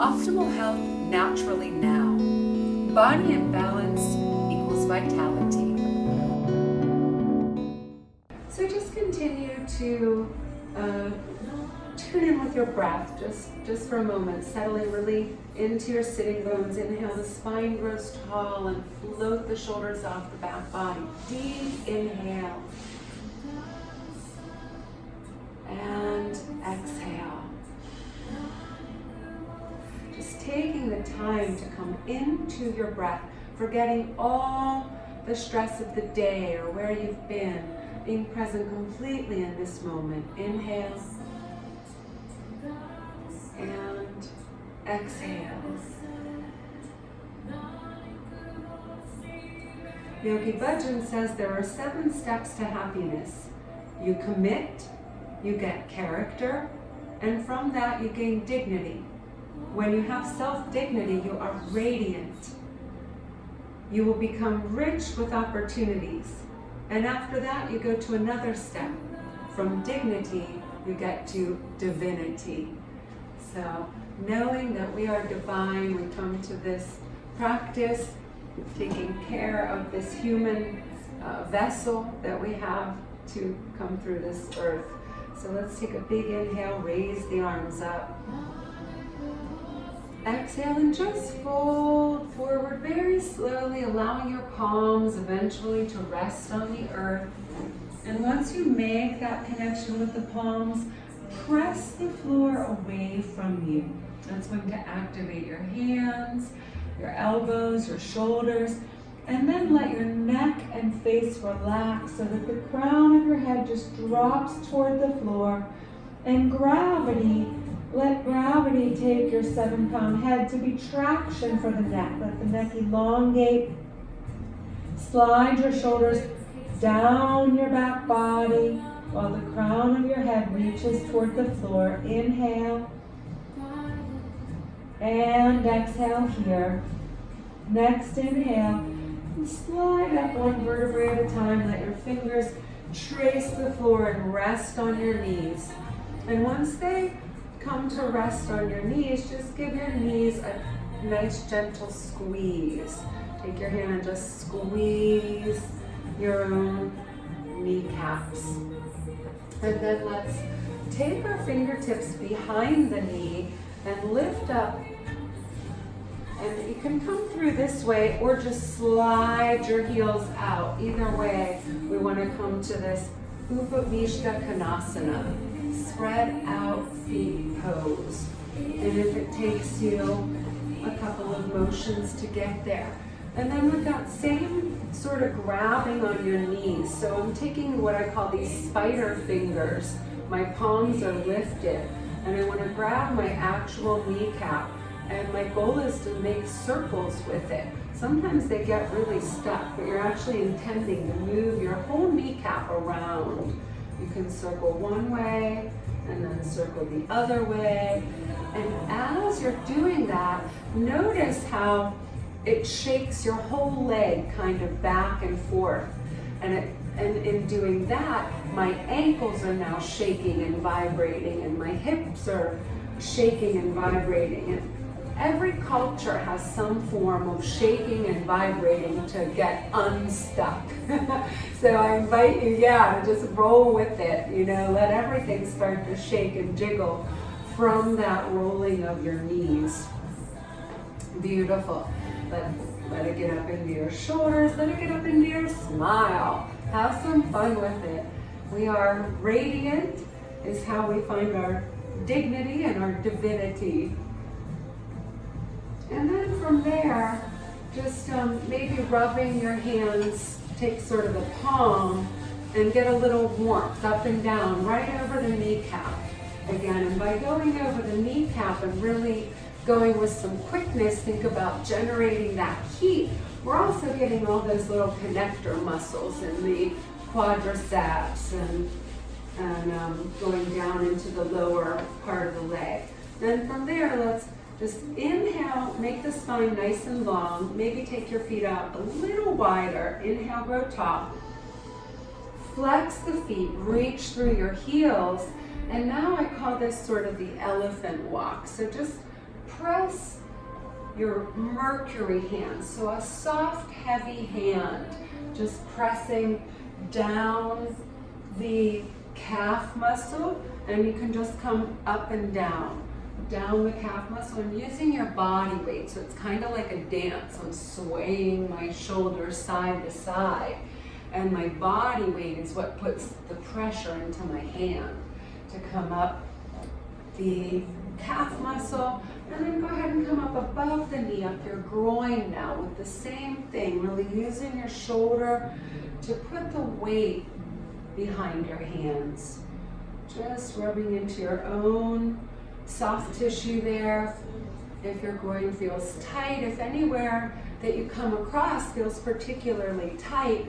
Optimal health naturally now. Body in balance equals vitality. So just continue to tune in with your breath just for a moment, settling really into your sitting bones. Inhale, the spine grows tall and float the shoulders off the back body. Deep inhale. And exhale. Just taking the time to come into your breath, forgetting all the stress of the day or where you've been, being present completely in this moment. Inhale and exhale. Yogi Bhajan says there are 7 steps to happiness. You commit, you get character, and from that you gain dignity. When you have self-dignity, you are radiant. You will become rich with opportunities. And after that, you go to another step. From dignity, you get to divinity. So, knowing that we are divine, we come to this practice, taking care of this human vessel that we have to come through this earth. So let's take a big inhale, raise the arms up. Exhale and just fold forward very slowly, allowing your palms eventually to rest on the earth. And once you make that connection with the palms, press the floor away from you. That's going to activate your hands, your elbows, your shoulders, and then let your neck and face relax so that the crown of your head just drops toward the floor. And let gravity take your 7-pound head to be traction for the neck. Let the neck elongate. Slide your shoulders down your back body while the crown of your head reaches toward the floor. Inhale and exhale here. Next inhale. And slide up one vertebrae at a time. Let your fingers trace the floor and rest on your knees. And once they come to rest on your knees, just give your knees a nice gentle squeeze. Take your hand and just squeeze your own kneecaps. And then let's take our fingertips behind the knee and lift up. And you can come through this way or just slide your heels out. Either way, we want to come to this Upavishta Konasana, spread out feet pose. And if it takes you a couple of motions to get there. And then with that same sort of grabbing on your knees. So I'm taking what I call these spider fingers. My palms are lifted. And I want to grab my actual kneecap. And my goal is to make circles with it. Sometimes they get really stuck, but you're actually intending to move your whole kneecap around. You can circle one way and then circle the other way. And as you're doing that, notice how it shakes your whole leg kind of back and forth. And in doing that, my ankles are now shaking and vibrating, and my hips are shaking and vibrating. And every culture has some form of shaking and vibrating to get unstuck. So I invite you, to just roll with it, let everything start to shake and jiggle from that rolling of your knees. Beautiful. Let it get up into your shoulders, let it get up into your smile. Have some fun with it. We are radiant is how we find our dignity and our divinity. And then from there, just maybe rubbing your hands, take sort of the palm and get a little warmth up and down right over the kneecap again. And by going over the kneecap and really going with some quickness, think about generating that heat. We're also getting all those little connector muscles in the quadriceps and going down into the lower part of the leg. Then from there, let's just inhale, make the spine nice and long. Maybe take your feet out a little wider. Inhale, grow tall. Flex the feet, reach through your heels. And now I call this sort of the elephant walk. So just press your Mercury hand. So a soft, heavy hand, just pressing down the calf muscle, and you can just come up and down the calf muscle, and using your body weight. So it's kind of like a dance. I'm swaying my shoulders side to side, and my body weight is what puts the pressure into my hand to come up the calf muscle. And then go ahead and come up above the knee, up your groin now with the same thing, really using your shoulder to put the weight behind your hands. Just rubbing into your own soft tissue there. If your groin feels tight, if anywhere that you come across feels particularly tight,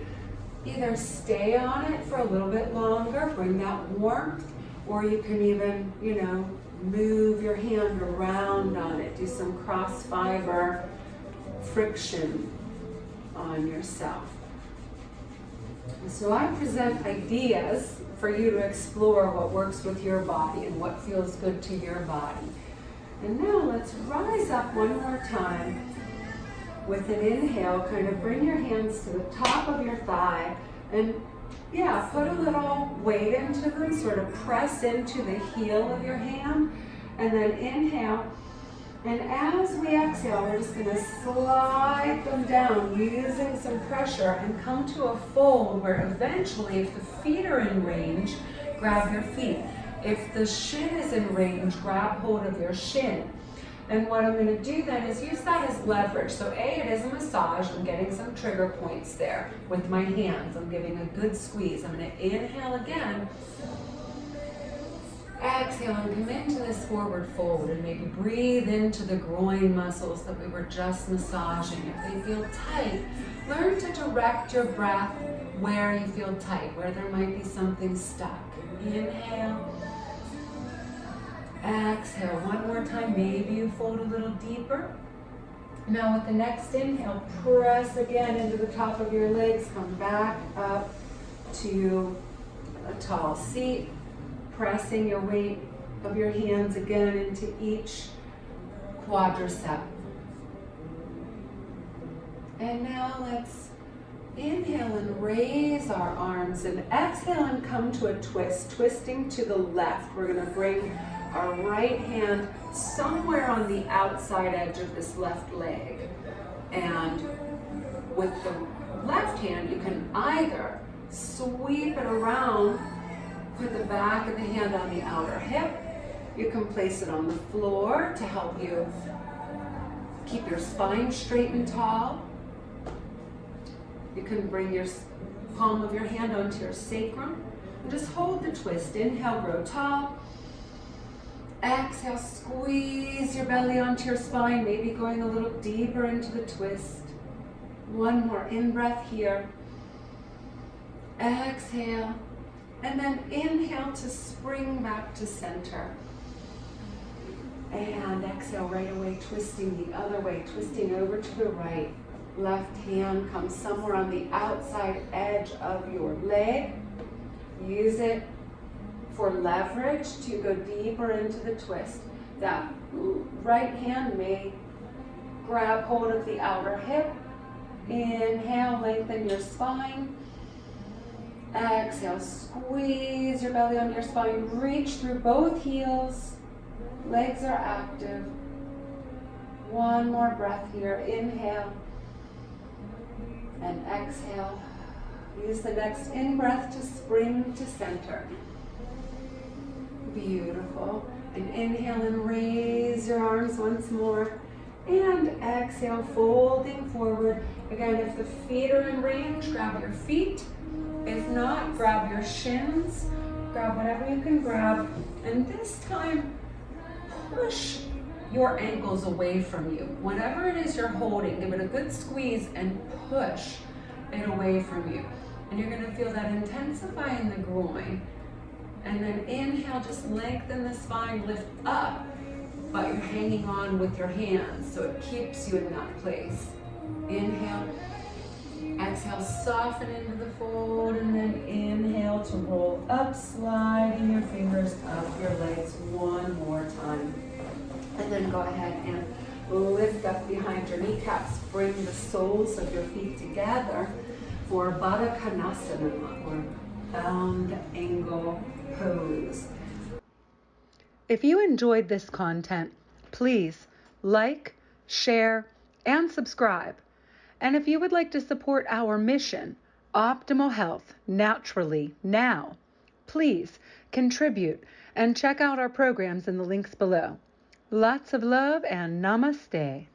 either stay on it for a little bit longer, bring that warmth, or you can even, move your hand around on it. Do some cross fiber friction on yourself. So I present ideas for you to explore what works with your body and what feels good to your body. And now let's rise up one more time with an inhale. Kind of bring your hands to the top of your thigh and put a little weight into them, sort of press into the heel of your hand, and then inhale. And as we exhale, we're just going to slide them down using some pressure and come to a fold where eventually, if the feet are in range, grab your feet. If the shin is in range, grab hold of your shin. And what I'm going to do then is use that as leverage. So it is a massage. I'm getting some trigger points there with my hands. I'm giving a good squeeze. I'm going to inhale again. Exhale and come into this forward fold, and maybe breathe into the groin muscles that we were just massaging. If they feel tight, learn to direct your breath where you feel tight, where there might be something stuck. Inhale. Exhale. One more time. Maybe you fold a little deeper. Now with the next inhale, press again into the top of your legs. Come back up to a tall seat. Pressing your weight of your hands again into each quadricep. And now let's inhale and raise our arms, and exhale and come to a twist, twisting to the left. We're going to bring our right hand somewhere on the outside edge of this left leg. And with the left hand, you can either sweep it around, put the back of the hand on the outer hip. You can place it on the floor to help you keep your spine straight and tall. You can bring your palm of your hand onto your sacrum and just hold the twist. Inhale, grow tall. Exhale, squeeze your belly onto your spine, maybe going a little deeper into the twist. One more in-breath here. Exhale. And then inhale to spring back to center. And exhale right away, twisting the other way, twisting over to the right. Left hand comes somewhere on the outside edge of your leg. Use it for leverage to go deeper into the twist. That right hand may grab hold of the outer hip. Inhale, lengthen your spine. Exhale, squeeze your belly on your spine. Reach through both heels. Legs are active. One more breath here. Inhale and exhale. Use the next in-breath to spring to center. Beautiful. And inhale and raise your arms once more. And exhale, folding forward. Again, if the feet are in range, grab your feet. If not, grab your shins. Grab whatever you can grab. And this time, push your ankles away from you. Whatever it is you're holding, give it a good squeeze and push it away from you. And you're going to feel that intensify in the groin. And then inhale, just lengthen the spine, lift up, but you're hanging on with your hands, so it keeps you in that place. Inhale, exhale, soften into the fold, and then inhale to roll up, sliding your fingers up your legs one more time. And then then go ahead and lift up behind your kneecaps. Bring the soles of your feet together for Baddha Konasana, or bound angle pose. If you enjoyed this content, please like, share, and subscribe. And if you would like to support our mission, Optimal Health Naturally Now, please contribute and check out our programs in the links below. Lots of love and namaste.